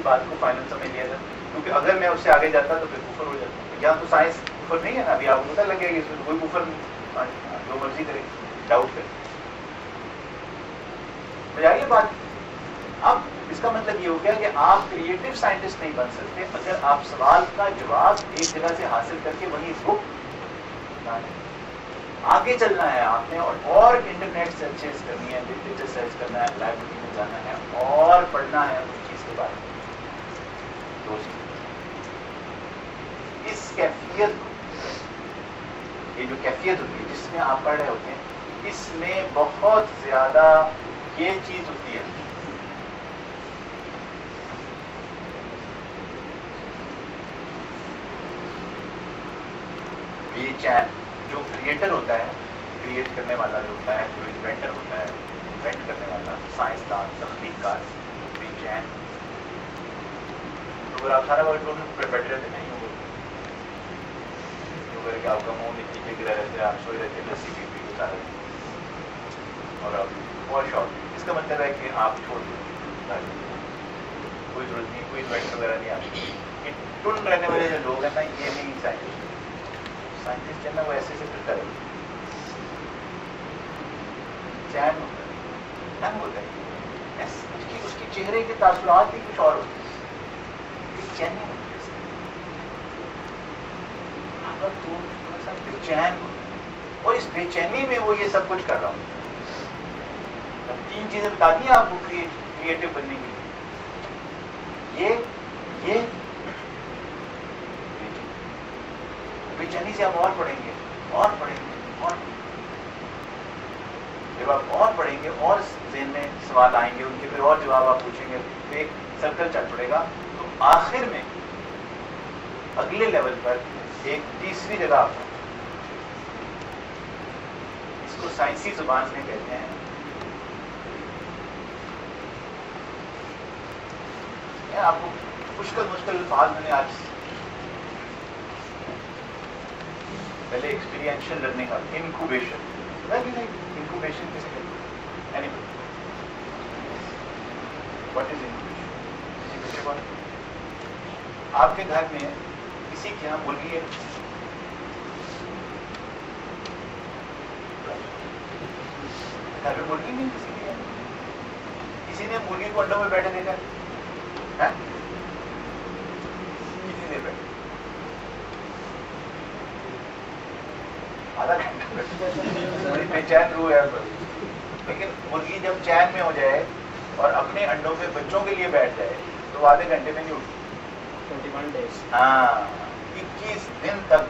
بات کو فائنل سمجھ لیا جائے, کیونکہ اگر میں اس سے آگے جاتا تو پھر کفر ہو جاتا. یہاں تو سائنس کفر نہیں ہے نا, ابھی آپ کو پتہ لگے گا اس میں کوئی کفر نہیں, جو مرضی کرے ڈاؤٹ کرے. یہ بات اب اس کا مطلب یہ ہو گیا کہ آپ کریٹو سائنٹسٹ نہیں بن سکتے اگر آپ سوال کا جواب ایک جگہ سے حاصل کر کے وہیں رک. آگے چلنا ہے آپ نے, اور انٹرنیٹ سرچز کرنی ہے, لٹریچر سرچ کرنا ہے, لائبریری میں جانا ہے اور پڑھنا ہے اس چیز کے بارے میں. دو چیز, اس کیفیت کو, یہ جو کیفیت ہوتی ہے جس میں آپ پڑھ رہے ہوتے ہیں, اس میں بہت زیادہ یہ چیز ہوتی ہے بے چین. جو کریٹر ہوتا ہے, کریٹ کرنے والا جو ہوتا ہے, جو انوینٹر ہوتا ہے, انوینٹ کرنے والا, سائنسدان, تخلیق کار, بے چین. اگر آپ سارا وقت بیٹھے رہتے نہیں ہوگا کہ آپ کا منہ نیچے گرا رہتے, آپ سوئے رہتے, لسی پی پی کے سارے, اور آپ اور شارٹ. اس کا مطلب ہے کہ آپ چھوڑ دیں, کوئی ضرورت نہیں, کوئی انوینٹ وغیرہ نہیں آتی. ٹن رہنے والے جو لوگ ہیں نا, یہ نہیں سائنٹسٹ. سائنٹسٹ جو ہے نا وہ ایسے سے پھرتا ہے, چین ہوتا ہے, ڈھنگ ہوتا ہے, اس کی چہرے کے تاثرات بھی کچھ اور ہوتے ہیں. چین نہیں ہوتی بے چین, اور اس بے چینی میں وہ یہ سب کچھ کر رہا ہوں. تین چیزیں بتا دی آپ کو کریٹو بننے کے لیے. یہ بے چینی سے آپ اور پڑھیں گے, اور پڑھیں گے, اور جب آپ اور پڑھیں گے اور ذہن میں سوال آئیں گے, ان کے پھر اور جواب آپ پوچھیں گے, ایک سرکل چل پڑے گا. تو آخر میں اگلے لیول پر ایک تیسری جگہ آپ, اس کو سائنسی زبان میں کہتے ہیں, آپ کو مشکل الفاظ میں نے آج پہلے ایکسپیرینشیل لرننگ کا انکوبیشن. انکوبیشن کیسے کہتے ہیں, واٹ از انکوبیشن؟ آپ کے گھر میں کسی کے یہاں مرغی ہے, گھر میں مرغی نہیں کسی کے, کسی نے مرغی کو انڈوں میں بیٹھے دیکھا, کتنی دیر بیٹھے, آدھا گھنٹہ, بڑی بے چین روح ہے. لیکن مرغی جب چین میں ہو جائے اور اپنے انڈوں پہ بچوں کے لیے بیٹھ جائے تو آدھے گھنٹے میں نہیں اٹھتی. 21 days. ہاں, 21 دن تک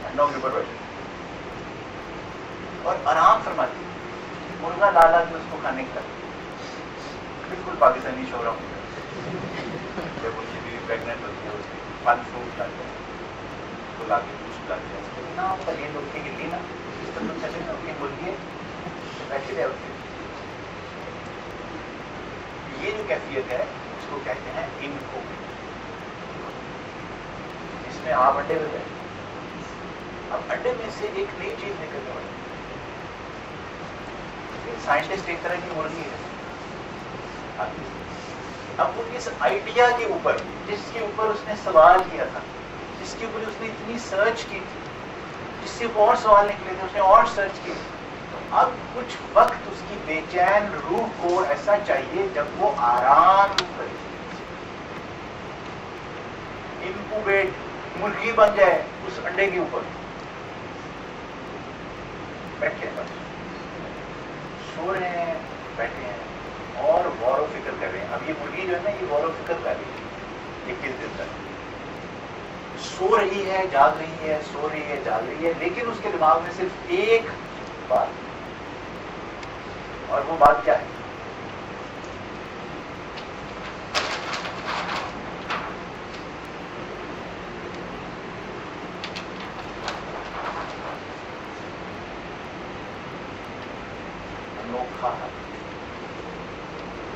انڈوں کے اوپر بیٹھے اور آرام فرماتی. مرغا لا لا کے اس کو کھانے کا بالکل پاکستانی شورا ہوتا ہے. جب ان کی بیوی پیگنٹ ہوتی ہے, اس کے پھل فروٹ لاتے ہیں, اس کو لا کے جوس لاتے ہیں, اتنا یہ لوگ کے گلی نا اس طرح چلے نا, ان کی مرغی بیٹھے رہے ہوتے ہیں. یہ جو کیفیت ہے اس کو کہتے ہیں انکوبیشن. اس میں آپ انڈے میں بیٹھے, اب انڈے میں سے ایک نئی چیز نکلنے والی. سائنٹسٹ ایک طرح کی مرغی ہے. اب وہ اس آئیڈیا کے اوپر, جس کے اوپر اس نے سوال کیا تھا, جس کے اوپر اس نے اتنی سرچ کی تھی, جس سے اور سوال نکلے تھے, اس نے اور سرچ کی. تو اب کچھ وقت اس کی بے چین روح کو ایسا چاہیے جب وہ آرام کرے, انکوبیٹ مرغی بن جائے اس انڈے کے اوپر, بیٹھے ہیں, بس سو رہے ہیں, بیٹھے ہیں اور غور و فکر کر رہے ہیں. اب یہ مرغی جو ہے نا, یہ غور و فکر کر رہی ہے 21 دن تک. سو رہی ہے, جاگ رہی ہے, سو رہی ہے, جاگ رہی ہے, لیکن اس کے دماغ میں صرف ایک بات, اور وہ بات کیا ہے؟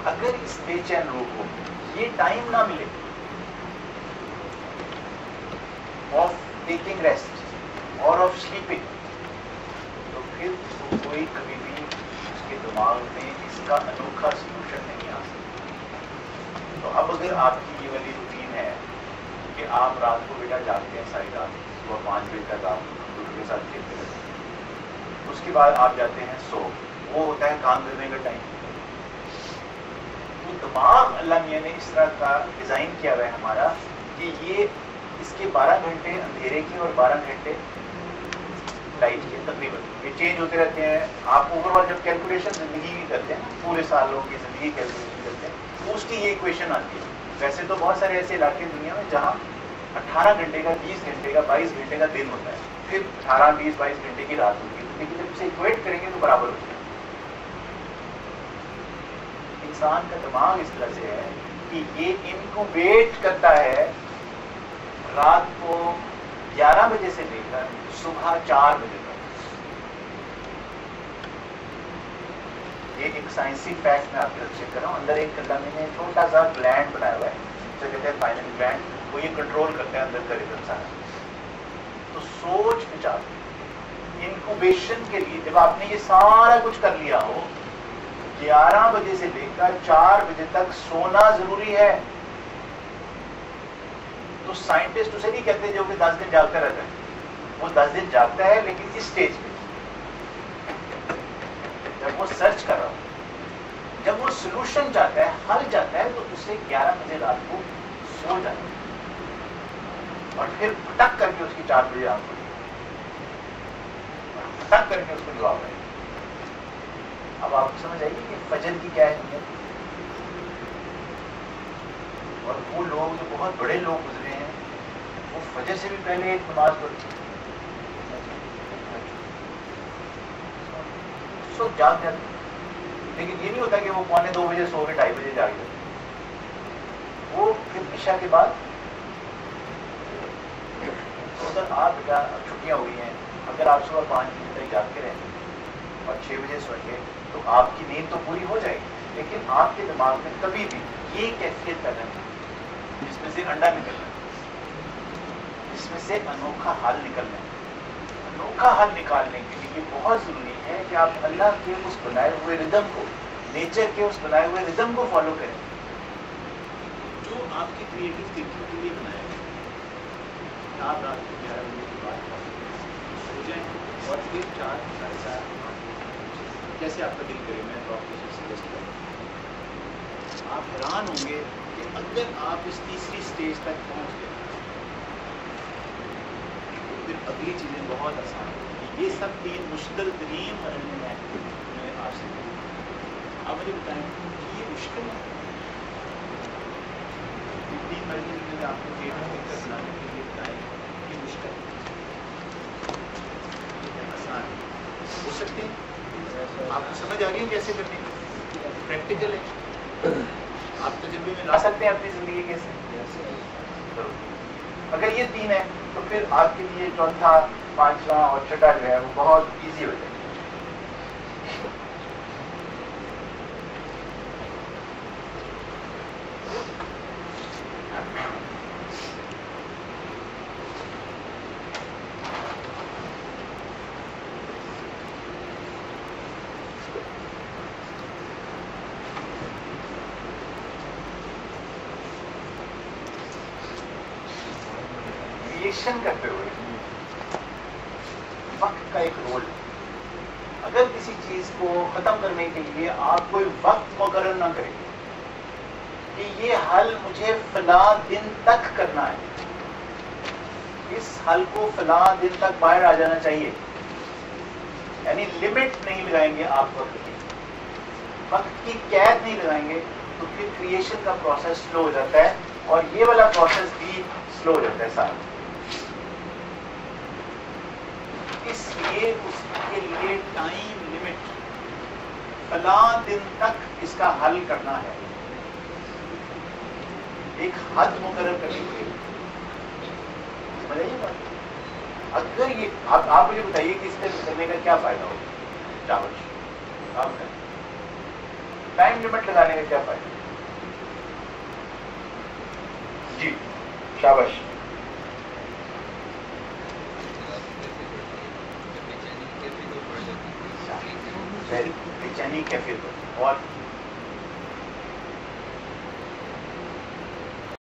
اگر اس بے چین روح کو یہ ٹائم نہ ملے آف ٹیکنگ ریسٹ اور آف سلیپنگ, تو پھر کوئی کبھی بھی اس کے دماغ میں اس کا انوکھا سولوشن نہیں آ سکتا. تو اب اگر آپ کی یہ والی روٹین ہے کہ آپ رات کو بیٹا جاگتے ہیں ساری رات، صبح 5 بجے تک آپ کمپیوٹر کے ساتھ کھیلتے رہتے ہیں، اس کے بعد آپ جاتے ہیں سو، وہ ہوتا ہے کام کرنے کا ٹائم. تو دماغ اللہ میاں نے اس طرح کا ڈیزائن کیا ہوا ہے ہمارا کہ یہ اس کے 12 گھنٹے اندھیرے کے اور 12 گھنٹے لائٹ کے تقریباً یہ چینج ہوتے رہتے ہیں. آپ اوور آل جب کیلکولیشن زندگی کی کرتے ہیں، پورے سالوں کی زندگی کیلکولیشن کرتے ہیں، اس کی یہ ایکویشن آتی ہے. ویسے تو بہت سارے ایسے علاقے ہیں دنیا میں جہاں 18 گھنٹے کا، 20 گھنٹے کا، 22 گھنٹے کا دن ہوتا ہے، پھر 18، 20، 22 گھنٹے کی رات ہوتی ہے، لیکن جب اسے ایکویٹ کریں گے تو برابر ہوتی ہے. انسان کا دماغ اس طرح سے ہے کہ یہ انکوبیٹ کرتا ہے رات کو 11 بجے سے لے کر صبح 4 بجے تک. یہ ایک سائنسی فیکٹ میں آپ کے ساتھ شیئر کر رہا ہوں. اندر ایک اللہ میں نے چھوٹا سا گلینڈ بنایا ہوا ہے جو کہتے ہیں فائنل گلینڈ، وہ یہ کنٹرول کرتے ہیں اندر کا ریدم سارا. تو سوچ بچار انکوبیشن کے لیے جب آپ نے یہ سارا کچھ کر لیا ہو، 11 بجے سے لے کر 4 بجے تک سونا ضروری ہے. تو سائنٹسٹ اسے نہیں کہتے جو کہ 10 دن جاگتا رہتا ہے، وہ 10 دن جاگتا ہے لیکن اس سٹیج پہ جب وہ سرچ کر رہا ہو، جب وہ سلوشن چاہتا ہے، حل چاہتا ہے، تو اسے 11 بجے رات کو سو جاتا ہے اور پھر پھٹک کر کے اس کی 4 بجے آنکھ کھلتی ہے، پھٹک کر کے اس کو جواب ہے. اب آپ کو سمجھ آئیے کہ فجر کی کیا اہمیت. اور وہ لوگ جو بہت بڑے لوگ گزرے ہیں وہ فجر سے بھی پہلے ایک نماز پڑھتے ہیں، اس وقت جاگ جاتے ہیں. لیکن یہ نہیں ہوتا کہ وہ 1:45 بجے سو کے 2:30 بجے جاگ جاتے. وہ پھر عشاء کے بعد اگر آپ چھٹیاں ہوئی ہیں، اگر آپ صبح 5 بجے تک جاگتے رہیں اور 6 بجے سوئیں گے تو آپ کی نیند تو پوری ہو جائے گی، لیکن آپ کے دماغ میں کبھی بھی یہ کیفیت پیدا نہیں جس میں سے انڈا نکلنا ہے، جس میں سے انوکھا حل نکلنا ہے. انوکھا حل نکالنے کے لیے بہت ضروری ہے کہ آپ اللہ کے اس بنائے ہوئے ردم کو، نیچر کے اس بنائے ہوئے ردم کو فالو کریں جو آپ کی کریٹو تھنکنگ کے لیے بنایا گیا. آپ رات کو 11 بجے کے بعد سو جائیں اور پھر 4، 4:30، 5 جیسے آپ کا دل کرے. میں تو آپ کو سجیسٹ کروں، آپ حیران ہوں گے کہ اگر آپ اس تیسری سٹیج تک پہنچ گئے تو پھر اگلی چیزیں بہت آسان ہیں. یہ سب 3 مشکل ترین مرحلے میں آپ سے آپ مجھے بتائیں کہ یہ مشکل ہے. 3 مرحلے میں آپ کو بنانے کے لیے بتائیں یہ مشکل آسان ہو سکتے ہیں. آپ کو سمجھ آ رہی ہے کیسے کرنے کی؟ پریکٹیکل ہے، آپ تجربے میں لا سکتے ہیں اپنی زندگی کیسے. اگر یہ 3 ہے تو پھر آپ کے لیے چوتھا، 5واں اور چھٹا جو ہے وہ بہت ایزی ہو جائے گا. کرتے ہوئے وقت کا ایک رول ہے. اگر کسی چیز کو ختم کرنے کے لیے آپ کوئی وقت مقرر نہ کریں کہ یہ حل مجھے فلاں دن تک کرنا ہے، اس حل کو فلاں دن تک باہر آ جانا چاہیے، یعنی لمٹ نہیں لگائیں گے آپ وقت کی، وقت کی قید نہیں لگائیں گے، تو پھر کریشن کا پروسیس سلو ہو جاتا ہے اور یہ والا پروسیس بھی سلو ہو جاتا ہے سارا. اس لیے اس کے لیے ٹائم لمٹ، فلاں دن تک اس کا حل کرنا ہے، ایک حد مقرر کرنی پڑے. سمجھ آئیے بات؟ اگر یہ آپ مجھے بتائیے کہ اس سے کرنے کا کیا فائدہ ہوگا؟ شاباش، آپ کریں. ٹائم لمٹ لگانے کا کیا فائدہ؟ جی شاباش. بے چینی کیفیت اور